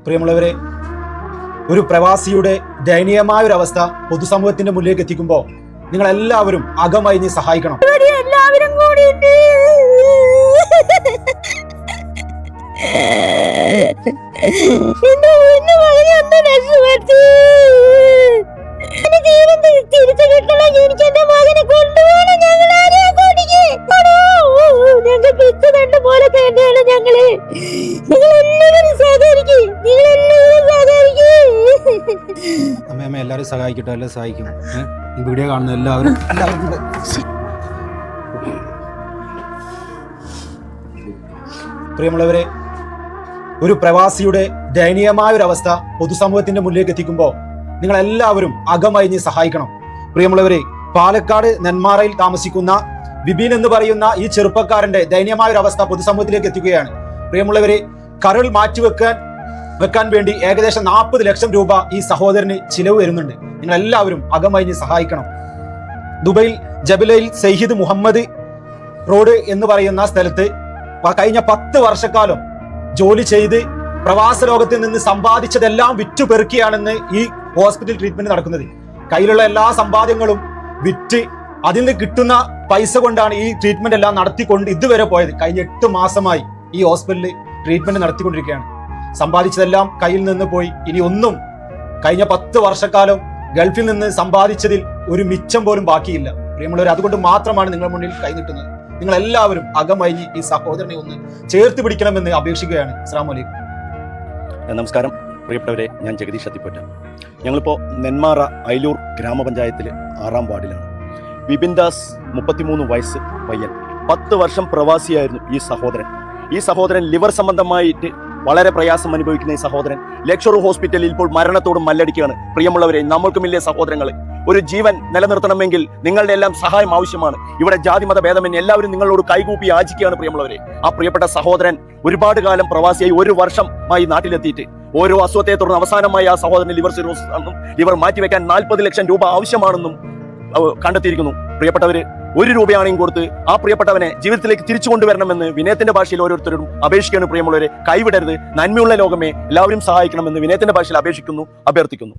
പ്രിയമുള്ളവരെ, ഒരു പ്രവാസിയുടെ ദയനീയമായ ഒരു അവസ്ഥ പൊതുസമൂഹത്തിന്റെ മുന്നിലേക്ക് എത്തിക്കുമ്പോൾ നിങ്ങൾ എല്ലാവരും അകമഴിഞ്ഞ് സഹായിക്കണം. എല്ലാവരും കൂടിയിട്ട് തിരിച്ചു കിട്ടണം. എനിക്ക് എന്റെ മകനെ കൊണ്ടുപോകണം. ഞങ്ങൾ ആരെയാ കൂട്ടിക്ക് ഞങ്ങൾ പിച്ച് തണ്ട് പോലെ തന്നെയാണ് ഞങ്ങള്. നിങ്ങളെല്ലാവരും സഹകരിക്കും. അമ്മ എല്ലാവരും സഹായിക്കട്ടെ, എല്ലാവരും സഹായിക്കും. ഈ വീഡിയോ കാണുന്ന എല്ലാവരും പ്രിയമുള്ളവരെ, ഒരു പ്രവാസിയുടെ ദയനീയമായ ഒരു അവസ്ഥ പൊതുസമൂഹത്തിന്റെ മുന്നിലേക്ക് എത്തിക്കുമ്പോൾ നിങ്ങൾ എല്ലാവരും അകമഴിഞ്ഞ് സഹായിക്കണം. പ്രിയമുള്ളവരെ, പാലക്കാട് നെന്മാറയിൽ താമസിക്കുന്ന ബിബിൻ എന്ന് പറയുന്ന ഈ ചെറുപ്പക്കാരന്റെ ദയനീയമായ ഒരു അവസ്ഥ പൊതുസമൂഹത്തിലേക്ക് എത്തിക്കുകയാണ്. പ്രിയമുള്ളവരെ, കരൾ വെക്കാൻ വേണ്ടി ഏകദേശം 40 ലക്ഷം രൂപ ഈ സഹോദരന് ചിലവ് വരുന്നുണ്ട്. നിങ്ങൾ എല്ലാവരും അകമഴിഞ്ഞ് സഹായിക്കണം. ദുബൈയിൽ ജബലയിൽ സയ്യിദ് മുഹമ്മദ് റോഡ് എന്ന് പറയുന്ന സ്ഥലത്ത് കഴിഞ്ഞ 10 വർഷക്കാലം ജോലി ചെയ്ത് പ്രവാസ ലോകത്തിൽ നിന്ന് സമ്പാദിച്ചതെല്ലാം വിറ്റുപെറുക്കിയാണെന്ന് ഈ ഹോസ്പിറ്റൽ ട്രീറ്റ്മെന്റ് നടക്കുന്നത്. കയ്യിലുള്ള എല്ലാ സമ്പാദ്യങ്ങളും വിറ്റ് അതിൽ നിന്ന് കിട്ടുന്ന പൈസ കൊണ്ടാണ് ഈ ട്രീറ്റ്മെന്റ് എല്ലാം നടത്തിക്കൊണ്ട് ഇതുവരെ പോയത്. കഴിഞ്ഞ 8 മാസമായി ഈ ഹോസ്പിറ്റലിൽ ട്രീറ്റ്മെന്റ് നടത്തിക്കൊണ്ടിരിക്കുകയാണ്. സമ്പാദിച്ചതെല്ലാം കയ്യിൽ നിന്ന് പോയി. ഇനി ഒന്നും കഴിഞ്ഞ 10 വർഷക്കാലം ഗൾഫിൽ നിന്ന് സമ്പാദിച്ചതിൽ ഒരു മിച്ചം പോലും ബാക്കിയില്ല. പ്രിയമുള്ളവർ, അതുകൊണ്ട് മാത്രമാണ് നിങ്ങളുടെ മുന്നിൽ കൈനീട്ടുന്നത്. നിങ്ങൾ എല്ലാവരും അകമഴിഞ്ഞ് ഈ സഹോദരനെ ഒന്ന് ചേർത്ത് പിടിക്കണമെന്ന് അപേക്ഷിക്കുകയാണ്. അസ്സലാമു അലൈക്കും. നമസ്കാരം പ്രിയപ്പെട്ടവരെ, ഞാൻ ജഗദീഷ് അത്തിപ്പറ്റ. ഞങ്ങളിപ്പോൾ നെന്മാറ അയിലൂർ ഗ്രാമപഞ്ചായത്തിൽ 6-ാം വാർഡിലാണ്. വിപിൻ ദാസ് 33 വയസ്സ് പയ്യൻ. 10 വർഷം പ്രവാസിയായിരുന്നു ഈ സഹോദരൻ ലിവർ സംബന്ധമായിട്ട് വളരെ പ്രയാസം അനുഭവിക്കുന്ന ഈ സഹോദരൻ ലക്ഷറി ഹോസ്പിറ്റലിൽ ഇപ്പോൾ മരണത്തോടും മല്ലടിക്കുകയാണ്. പ്രിയമുള്ളവരെ, നമ്മൾക്കുമില്ലേ സഹോദരങ്ങൾ? ഒരു ജീവൻ നിലനിർത്തണമെങ്കിൽ നിങ്ങളുടെ എല്ലാം സഹായം ആവശ്യമാണ്. ഇവിടെ ജാതിമത ഭേദമന്യേ എല്ലാവരും നിങ്ങളോട് കൈകൂപ്പി യാചിക്കുകയാണ്. പ്രിയമുള്ളവരെ, ആ പ്രിയപ്പെട്ട സഹോദരൻ ഒരുപാട് കാലം പ്രവാസിയായി 1 വർഷമായി നാട്ടിലെത്തിയിട്ട് ഓരോ അസുഖത്തെ തുടർന്ന് അവസാനമായി ആ സഹോദരൻ ലിവർ സിറോസിസ് ആണെന്നും ലിവർ മാറ്റിവെക്കാൻ 40 ലക്ഷം രൂപ ആവശ്യമാണെന്നും കണ്ടെത്തിയിരിക്കുന്നു. പ്രിയപ്പെട്ടവര്, 1 രൂപയാണെങ്കിൽ കൊടുത്ത് ആ പ്രിയപ്പെട്ടവനെ ജീവിതത്തിലേക്ക് തിരിച്ചു കൊണ്ടുവരണമെന്ന് വിനയത്തിന്റെ ഭാഷയിൽ ഓരോരുത്തരും അപേക്ഷിക്കുകയാണ്. പ്രിയമുള്ളവരെ, കൈവിടരുത്. നന്മയുള്ള ലോകമേ, എല്ലാവരും സഹായിക്കണമെന്ന് വിനയത്തിന്റെ ഭാഷയിൽ അപേക്ഷിക്കുന്നു, അഭ്യർത്ഥിക്കുന്നു.